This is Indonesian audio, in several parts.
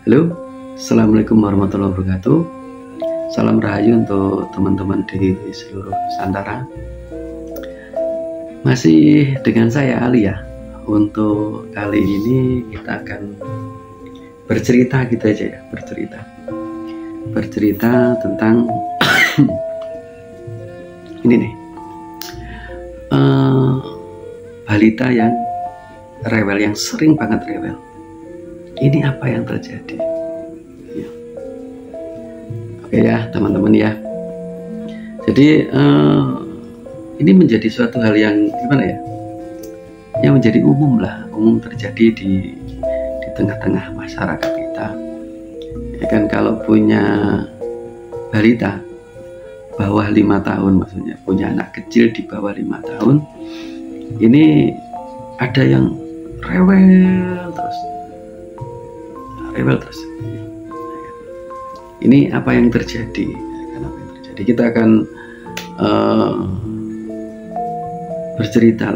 Halo, Assalamualaikum warahmatullahi wabarakatuh. Salam rahayu untuk teman-teman di seluruh Nusantara. Masih dengan saya Ali ya. Untuk kali ini kita akan bercerita gitu aja ya, bercerita tentang ini nih, balita yang rewel, yang sering banget rewel. Ini apa yang terjadi ya. Oke ya teman-teman ya, jadi ini menjadi suatu hal yang gimana ya, yang menjadi umum terjadi di tengah-tengah masyarakat kita ya kan. Kalau punya balita bawah 5 tahun, maksudnya punya anak kecil di bawah 5 tahun, ini ada yang rewel terus. Ini apa yang terjadi? Kita akan bercerita.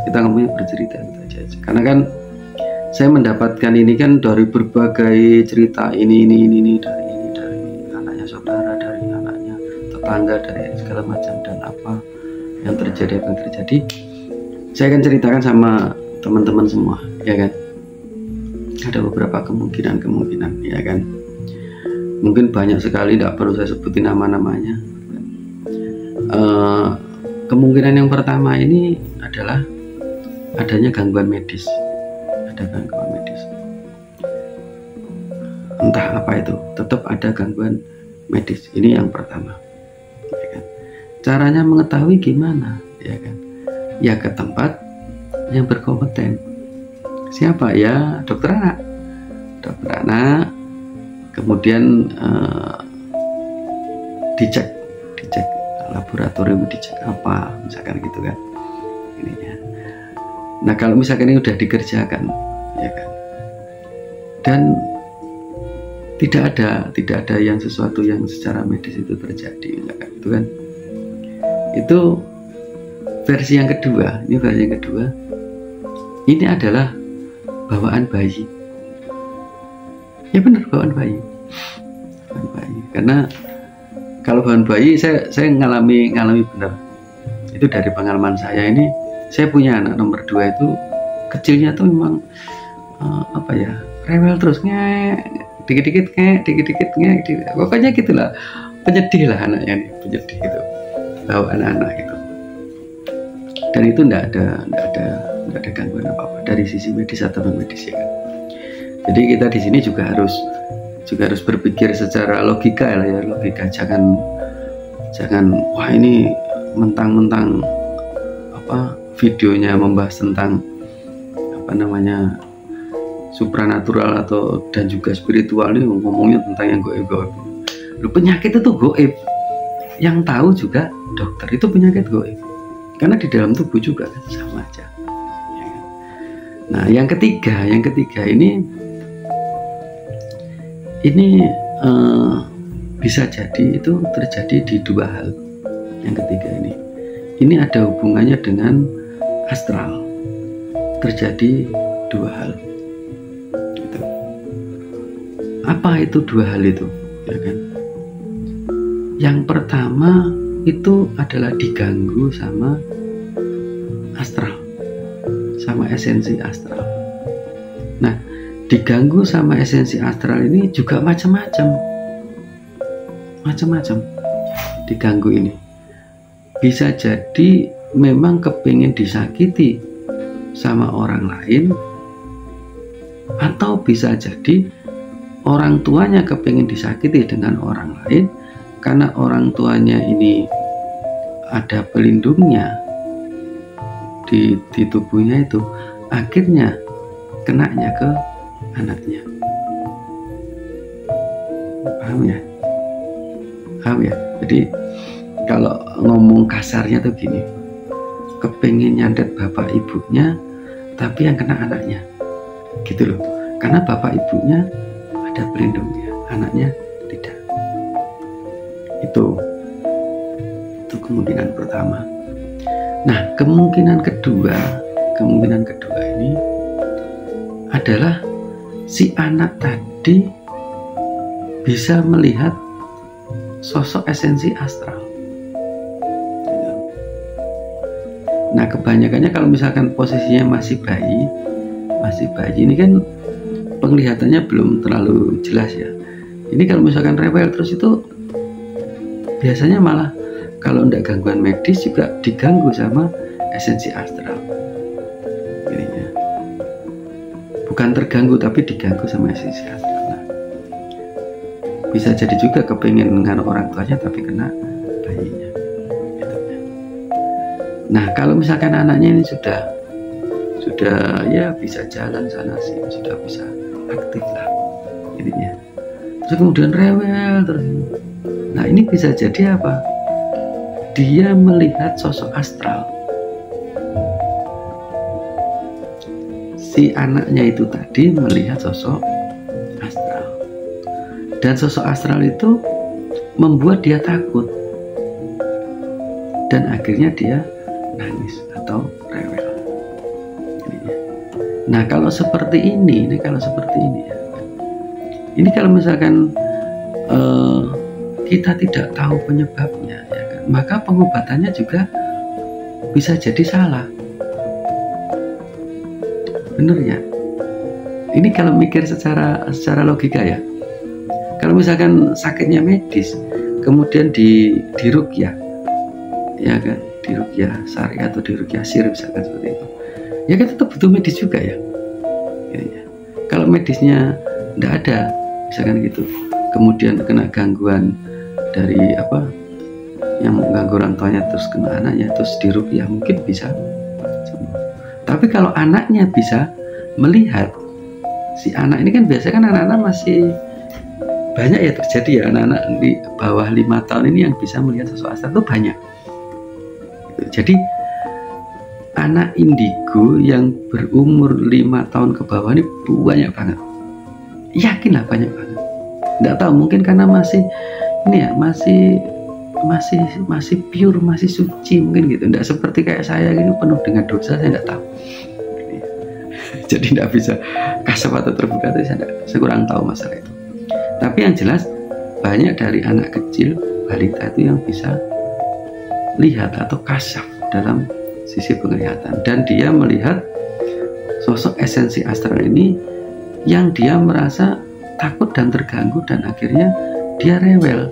Kita ngomongnya bercerita aja. Karena kan saya mendapatkan ini kan dari berbagai cerita ini dari anaknya saudara, dari anaknya tetangga, dari segala macam, dan apa yang terjadi. Saya akan ceritakan sama teman-teman semua, ya kan. Ada beberapa kemungkinan ya kan. Mungkin banyak sekali, tidak perlu saya sebutin nama-namanya. Kemungkinan yang pertama ini adalah adanya gangguan medis. Ada gangguan medis, entah apa itu, tetap ada gangguan medis. Ini yang pertama ya kan. Caranya mengetahui gimana ya kan? Ya ke tempat yang berkompeten. Siapa ya? Dokter anak. Kemudian dicek laboratorium, dicek apa misalkan gitu kan ininya. Nah kalau misalkan ini udah dikerjakan ya kan, dan tidak ada yang sesuatu yang secara medis itu terjadi misalkan gitu kan, itu versi yang kedua. Ini adalah bawaan bayi. Ya benar, bawaan bayi. Karena kalau bawaan bayi, saya ngalami benar. Itu dari pengalaman saya. Ini saya punya anak nomor 2 itu kecilnya tuh memang rewel terus, dikit-dikit ngek, pokoknya gitulah, penyedih lah anaknya nih, penyedih gitu, bawaan anak gitu. Dan itu enggak ada gangguan apa-apa dari sisi medis atau non medis ya kan. Jadi kita di sini juga harus berpikir secara logika ya, logika. Jangan wah ini mentang-mentang videonya membahas tentang supranatural dan juga spiritual, nih ngomongnya tentang yang goib. Lu penyakit itu goib, yang tahu juga dokter, itu penyakit goib karena di dalam tubuh juga kan sama aja. Nah yang ketiga ini bisa jadi itu terjadi di 2 hal. Yang ketiga ini ada hubungannya dengan astral. Terjadi 2 hal gitu. Apa itu 2 hal itu ya kan? Yang pertama itu adalah diganggu sama astral, sama esensi astral. Nah diganggu sama esensi astral ini juga macam-macam. Diganggu ini bisa jadi memang kepingin disakiti sama orang lain, atau bisa jadi orang tuanya kepingin disakiti dengan orang lain, karena orang tuanya ini ada pelindungnya di tubuhnya itu, akhirnya kenanya ke anaknya. Paham ya? Jadi kalau ngomong kasarnya tuh gini, kepingin nyantet bapak ibunya tapi yang kena anaknya gitu loh, karena bapak ibunya ada pelindungnya, anaknya tidak. Itu kemungkinan pertama. Nah kemungkinan kedua ini adalah si anak tadi bisa melihat sosok esensi astral. Nah, kebanyakannya kalau misalkan posisinya masih bayi ini kan penglihatannya belum terlalu jelas ya. Ini kalau misalkan rewel terus itu biasanya malah kalau tidak gangguan medis juga diganggu sama esensi astral. Ininya bukan terganggu tapi diganggu sama esensi astral. Nah, bisa jadi juga kepengen dengan orang tuanya tapi kena bayinya. Nah, kalau misalkan anaknya ini sudah ya bisa jalan sana sih, sudah bisa aktif lah ininya. Terus kemudian rewel terus. Nah, ini bisa jadi apa? Dia melihat sosok astral. Si anaknya itu tadi melihat sosok astral. Dan sosok astral itu membuat dia takut. Dan akhirnya dia nangis atau rewel. Nah, kalau seperti ini ya. Ini kalau misalkan kita tidak tahu penyebabnya, ya kan, maka pengobatannya juga bisa jadi salah. Bener ya? Ini kalau mikir secara logika ya. Kalau misalkan sakitnya medis, kemudian diruqyah, ya kan? Diruqyah syari atau diruqyah sir misalkan seperti itu, ya kan tetap butuh medis juga ya. Kalau medisnya tidak ada misalkan gitu, kemudian kena gangguan dari apa yang mengganggu orang tuanya terus kena anaknya terus diruqyah, mungkin bisa sembuh. Tapi kalau anaknya bisa melihat, si anak ini kan biasanya kan anak-anak masih banyak ya terjadi ya, anak-anak di bawah 5 tahun ini yang bisa melihat sosok astral itu banyak. Jadi anak indigo yang berumur 5 tahun ke bawah ini banyak banget. Yakinlah banyak banget. Nggak tahu, mungkin karena masih ini ya, masih pure, masih suci mungkin gitu. Nggak seperti kayak saya gini penuh dengan dosa, saya nggak tahu. Jadi nggak bisa kasar atau terbuka, saya kurang tahu masalah itu. Tapi yang jelas banyak dari anak kecil, balita itu yang bisa lihat atau kasaf dalam sisi penglihatan, dan dia melihat sosok esensi astral ini yang dia merasa takut dan terganggu dan akhirnya dia rewel.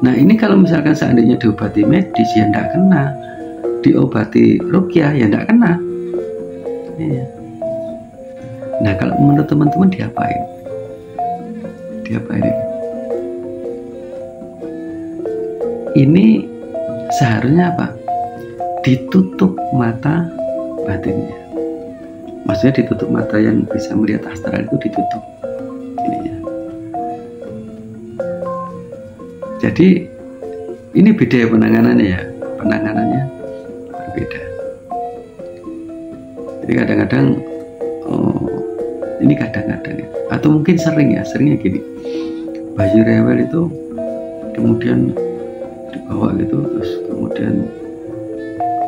Nah, ini kalau misalkan seandainya diobati medis ya tidak kena, diobati ruqyah ya tidak kena ya. Nah, kalau menurut teman-teman diapain ini? Seharusnya apa? Ditutup mata batinnya. Maksudnya ditutup mata yang bisa melihat astral itu ditutup. Ininya. Jadi ini beda ya penanganannya ya. Penanganannya berbeda. Jadi kadang-kadang ini kadang-kadang ya. Atau mungkin seringnya gini. Bayi rewel itu kemudian dibawa gitu, terus kemudian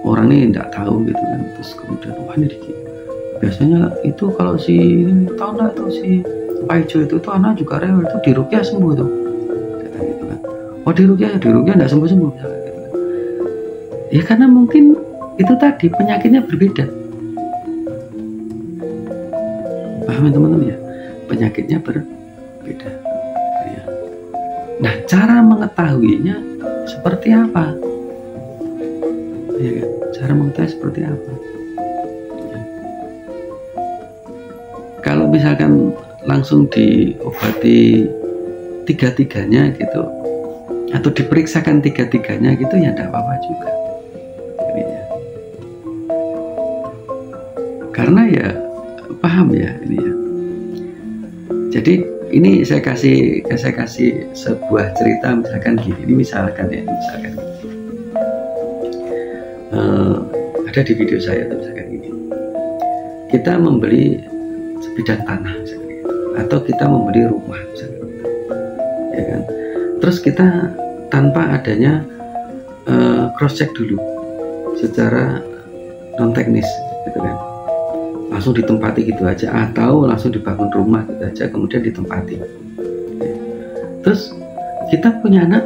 orang ini tidak tahu gitu kan, terus kemudian wah ini dikit. Biasanya itu kalau si tahu nggak tuh si Pak Ijo itu anak juga rewel itu diruqyah sembuh tuh, gitu kan. Oh diruqyah nggak sembuh gitu kan. Ya karena mungkin itu tadi penyakitnya berbeda. Paham teman-teman ya, penyakitnya berbeda ya. Nah, cara mengetahuinya seperti apa ya kan? Cara mengetahui seperti apa ya. Kalau misalkan langsung diobati tiga-tiganya gitu, atau diperiksakan tiga-tiganya gitu ya tidak apa-apa juga ya. Karena ya paham ya ini ya. Jadi ini saya kasih sebuah cerita misalkan gini. Ini misalkan ada di video saya misalkan gini. Kita membeli sebidang tanah misalkan gitu, atau kita membeli rumah misalkan, ya kan. Terus kita tanpa adanya cross check dulu secara non teknis gitu kan. langsung ditempati gitu aja, atau langsung dibangun rumah gitu aja kemudian ditempati. Terus kita punya anak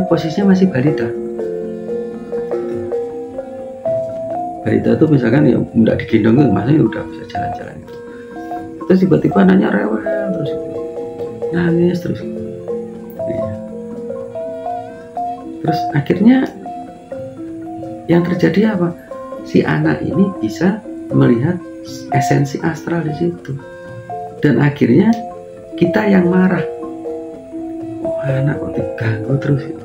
posisinya masih balita. Balita itu misalkan ya nggak digendong tuh, masanya udah bisa jalan-jalan gitu. Terus tiba-tiba anaknya rewel terus gitu, nangis terus gitu. Terus akhirnya yang terjadi apa? Si anak ini bisa melihat esensi astral di situ, dan akhirnya kita yang marah. Oh, anak kok diganggu terus itu.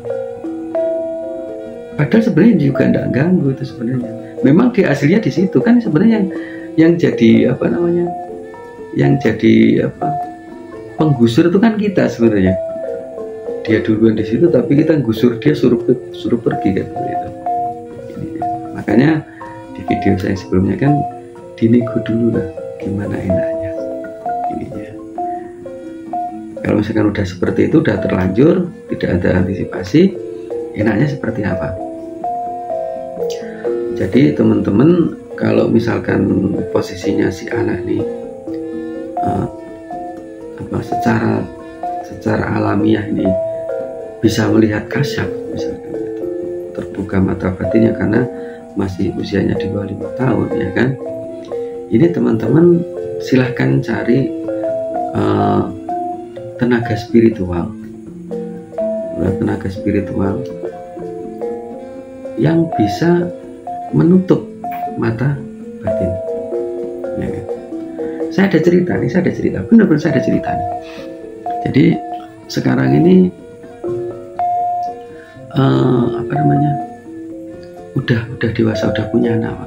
Padahal sebenarnya juga tidak ganggu itu sebenarnya. Memang di aslinya di situ kan sebenarnya yang jadi penggusur itu kan kita sebenarnya. Dia duluan di situ tapi kita gusur dia, suruh pergi kan gitu. Makanya di video saya sebelumnya kan dinego dulu lah gimana enaknya ininya. Kalau misalkan udah seperti itu, udah terlanjur, tidak ada antisipasi, enaknya seperti apa? Jadi teman-teman, kalau misalkan posisinya si anak nih secara alamiah ini bisa melihat kasyaf, misalkan gitu, terbuka mata batinnya karena masih usianya di bawah 5 tahun ya kan. Ini teman-teman silahkan cari tenaga spiritual yang bisa menutup mata batin ya kan? Saya ada cerita, benar-benar saya ada cerita nih. Jadi sekarang ini udah dewasa, udah punya anak,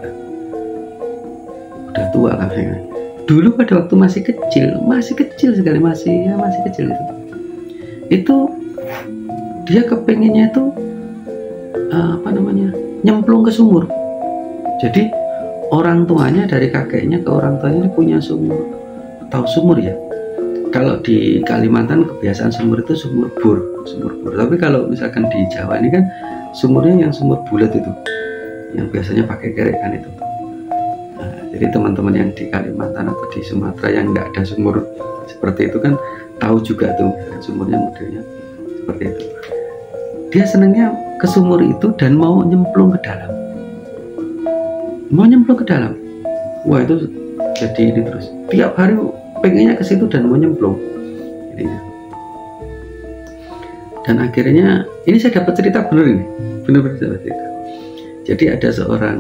udah tua lah ya. Dulu pada waktu masih kecil sekali, masih kecil itu dia kepengennya itu nyemplung ke sumur. Jadi orang tuanya, dari kakeknya ke orang tuanya punya sumur, tahu sumur ya. Kalau di Kalimantan kebiasaan sumur itu sumur bor. Tapi kalau misalkan di Jawa ini kan sumurnya yang sumur bulat itu, yang biasanya pakai kerekan itu. Nah, jadi teman-teman yang di Kalimantan atau di Sumatera yang nggak ada sumur seperti itu kan tahu juga tuh sumurnya modelnya seperti itu. Dia senangnya ke sumur itu dan mau nyemplung ke dalam. Wah, itu jadi ini terus. Tiap hari pengennya ke situ dan mau nyemplung. Dan akhirnya ini saya dapat cerita benar dapat cerita. Jadi ada seorang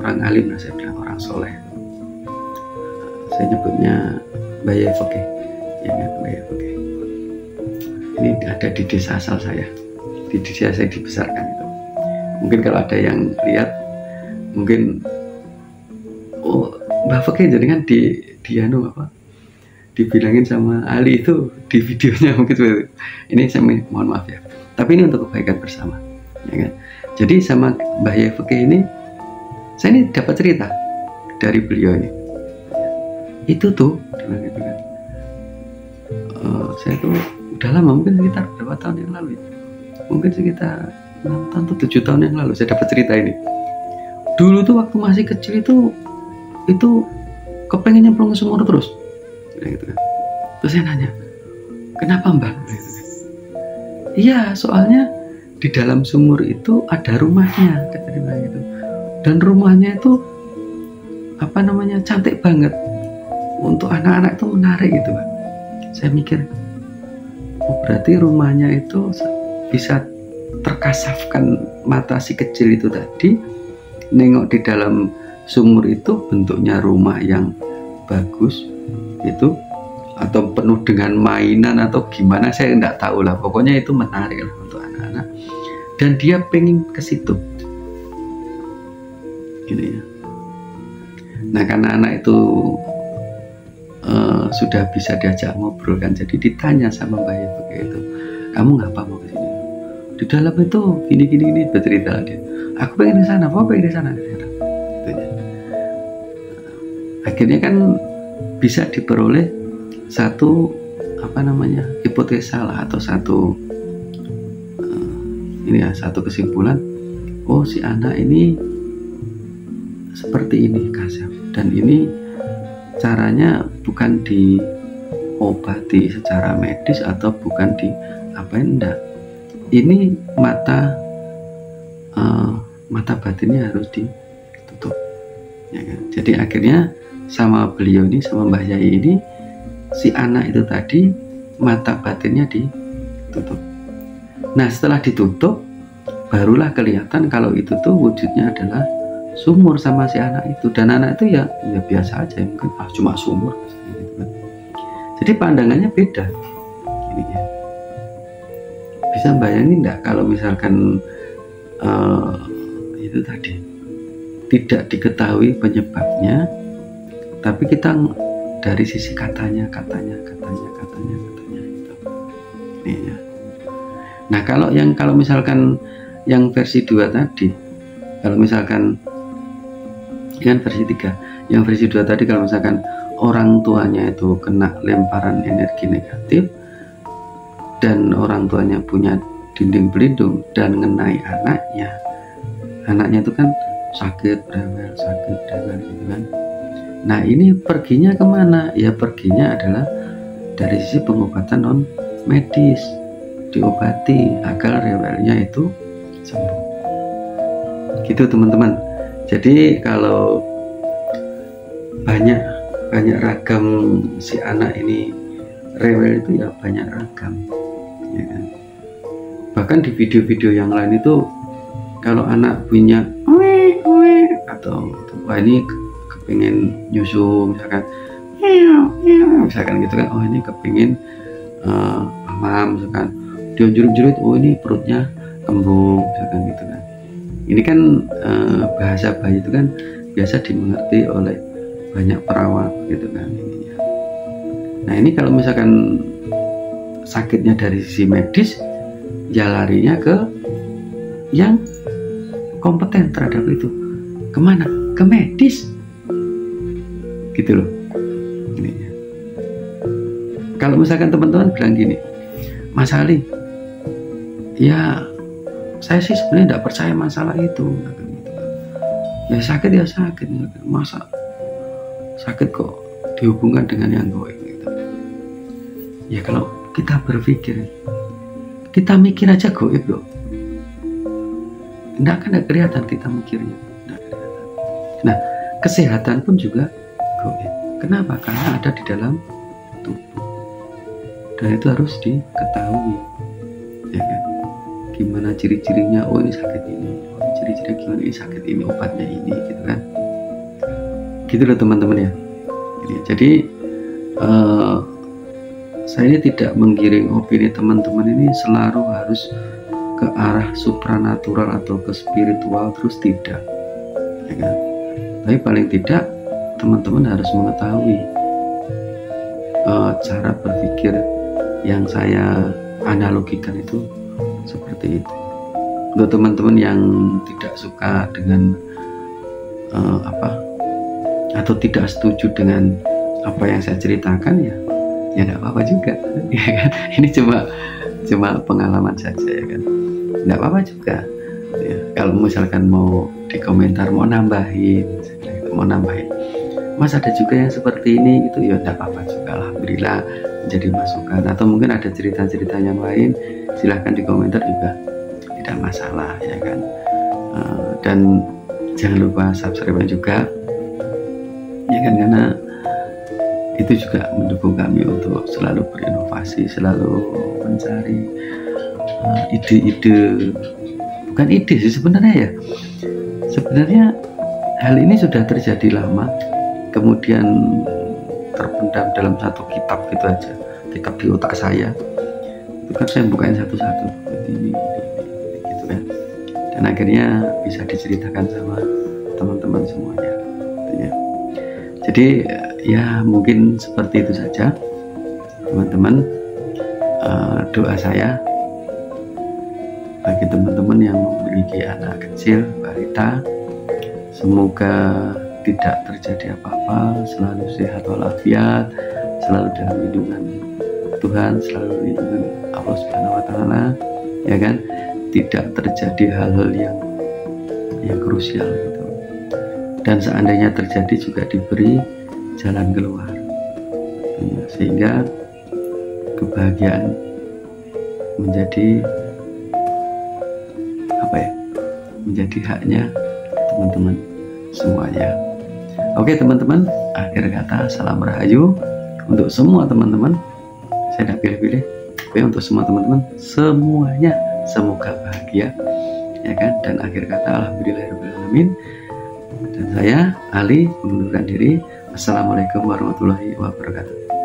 orang alim, saya bilang orang soleh. Saya nyebutnya Baye Fakih. Ya kan, Baye Fakih. Ini ada di desa asal saya. Di desa saya dibesarkan itu. Mungkin kalau ada yang lihat, mungkin Mbak Fakih jadi kan dibilangin sama Ali itu di videonya mungkin seperti itu. Ini saya mohon maaf ya, tapi ini untuk kebaikan bersama ya kan. Jadi sama Mbah Yai Fakih ini saya ini dapat cerita dari beliau ini. Itu tuh gitu kan, saya tuh udah lama, mungkin sekitar berapa tahun yang lalu ya? Mungkin sekitar 6 tahun atau 7 tahun yang lalu saya dapat cerita ini. Dulu tuh waktu masih kecil itu kepengen nyemplung ke sumur terus gitu kan. Terus saya nanya, kenapa Mbak? Gitu kan. Iya, soalnya di dalam sumur itu ada rumahnya, kata dia gitu. Dan rumahnya itu cantik banget, untuk anak-anak itu menarik gitu Pak. Saya mikir, berarti rumahnya itu bisa terkasafkan mata si kecil itu tadi, nengok di dalam sumur itu bentuknya rumah yang bagus itu, atau penuh dengan mainan atau gimana, saya nggak tahu lah, pokoknya itu menarik lah untuk anak-anak dan dia pengen ke situ gitu ya. Nah, karena anak itu sudah bisa diajak ngobrol kan, jadi ditanya sama Mbak Ibu itu, kamu ngapa mau ke sini? Di dalam itu gini bercerita dia, aku pengen ke sana, kok pengen ke sana gitu. Akhirnya kan bisa diperoleh satu hipotesa lah, atau satu satu kesimpulan, oh si anak ini seperti ini Kasep, dan ini caranya bukan diobati secara medis atau bukan di apa, enggak, ini mata batinnya harus ditutup, ya kan? Jadi akhirnya sama beliau ini, sama Mbah Yai ini, si anak itu tadi mata batinnya ditutup. Nah setelah ditutup, barulah kelihatan kalau itu tuh wujudnya adalah sumur sama si anak itu. Dan anak itu ya biasa aja, mungkin cuma sumur gitu kan. Jadi pandangannya beda ini ya. Bisa bayangin enggak kalau misalkan itu tadi tidak diketahui penyebabnya, tapi kita dari sisi katanya gitu. Ini ya. Nah kalau misalkan yang versi 2 tadi, kalau misalkan kan versi 3, yang versi 2 tadi, kalau misalkan orang tuanya itu kena lemparan energi negatif dan orang tuanya punya dinding pelindung dan mengenai anaknya itu kan sakit rewel gitu kan. Nah ini perginya kemana? Ya perginya adalah dari sisi pengobatan non medis, diobati agar rewelnya itu sembuh gitu teman-teman. Jadi kalau banyak ragam si anak ini rewel itu ya banyak ragam, ya kan? Bahkan di video-video yang lain itu kalau anak punya atau wah ini kepingin nyusu misalkan gitu kan, oh ini kepingin mamam misalkan, dia jerit-jerit, oh ini perutnya kembung misalkan gitu kan. Ini kan bahasa bayi itu kan biasa dimengerti oleh banyak perawat gitu kan ininya. Nah ini kalau misalkan sakitnya dari sisi medis, ya larinya ke yang kompeten terhadap itu. Kemana? Ke medis gitu loh ininya. Kalau misalkan teman-teman bilang gini, Mas Ali, ya saya sih sebenarnya tidak percaya masalah itu. Ya sakit ya sakit, masa sakit kok dihubungkan dengan yang goib gitu. Ya kalau kita berpikir, kita mikir aja goib loh, tidak akan kelihatan kita mikirnya, tidak kelihatan. Nah kesehatan pun juga goib. Kenapa? Karena ada di dalam tubuh dan itu harus diketahui, ya kan? Gimana ciri-cirinya, oh ini sakit ini, oh ini ciri-cirinya gimana, ini sakit ini, obatnya ini gitu kan, gitu loh teman-teman ya. Jadi saya ini tidak menggiring opini teman-teman ini selalu harus ke arah supranatural atau ke spiritual terus, tidak, ya kan? Tapi paling tidak teman-teman harus mengetahui cara berpikir yang saya analogikan itu seperti itu. Untuk teman-teman yang tidak suka dengan atau tidak setuju dengan apa yang saya ceritakan, ya tidak apa-apa juga, ya kan? Ini cuma pengalaman saja, ya kan? Tidak apa-apa juga. Ya, kalau misalkan mau di komentar mau nambahin, Mas ada juga yang seperti ini, itu ya tidak apa-apa juga, alhamdulillah menjadi masukan. Atau mungkin ada cerita-cerita yang lain, silahkan di komentar juga, tidak masalah, ya kan. Dan jangan lupa subscribe juga, ya kan, karena itu juga mendukung kami untuk selalu berinovasi, selalu mencari ide-ide, bukan ide sih sebenarnya ya. Sebenarnya hal ini sudah terjadi lama, kemudian terpendam dalam satu kitab gitu aja, kitab di otak saya. Itu kan saya bukain satu-satu ini gitu kan. Dan akhirnya bisa diceritakan sama teman-teman semuanya gitu ya. Jadi ya mungkin seperti itu saja teman-teman. Doa saya bagi teman-teman yang memiliki anak kecil, balita, semoga tidak terjadi apa-apa, selalu sehat walafiat, selalu dalam lindungan Tuhan, selalu lindungan Allah Subhanahu wa Ta'ala, ya kan, tidak terjadi hal-hal yang krusial gitu. dan seandainya terjadi juga diberi jalan keluar, sehingga kebahagiaan menjadi menjadi haknya teman-teman semuanya. Oke teman-teman, akhir kata salam rahayu untuk semua teman-teman. Saya tidak pilih-pilih. Oke, untuk semua teman-teman semuanya semoga bahagia, ya kan? Dan akhir kata alhamdulillahirobbilalamin. Dan saya Ali mengundurkan diri. Assalamualaikum warahmatullahi wabarakatuh.